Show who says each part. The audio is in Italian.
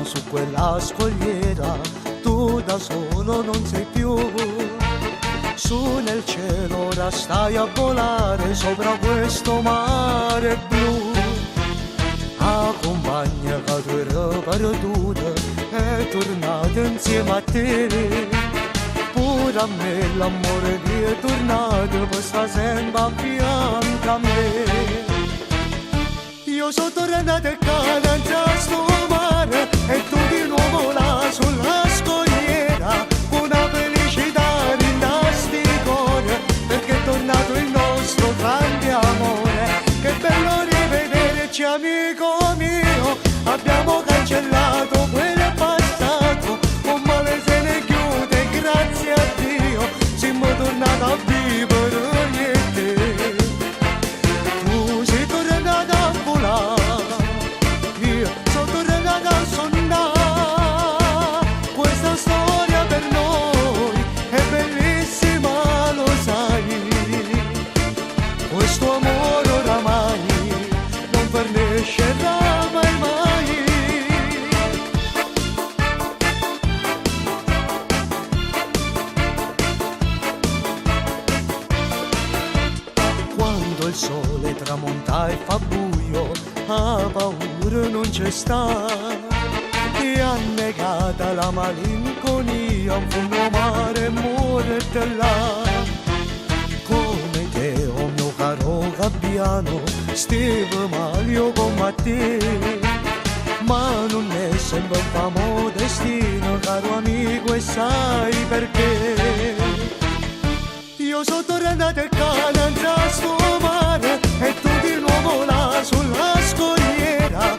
Speaker 1: su quella scogliera, tu da solo non sei più. Su nel cielo ora stai a volare sopra questo mare blu. La compagna che tu eri perduta è tornata insieme a te. Pure a me l'amore che è tornato poi sta sempre a fianco a me. Io sono tornata e cadente a sto mare e tu di nuovo là sulla scogliera. Una felicità rinasti cuore perché è tornato il nostro grande amore. Che bello rivederci amico mio, abbiamo cancellato quel passato, un male se ne chiude grazie a Dio, siamo tornati a vivere io e te. Tu sei tornata a volare, io sono tornata a sonnare, questa storia per noi è bellissima, lo sai, questo amore oramai non pernescerà mai mai. Quando il sole tramonta e fa buio, la paura non c'è sta, e annegata la malinconia, un fondo mare muore là. Come te, oh mio caro gabbiano, stavo male come te, ma non è sempre un famo destino, caro amico, e sai perché? Io sono tornata e cadente a sto mare e tu di nuovo là sulla scogliera.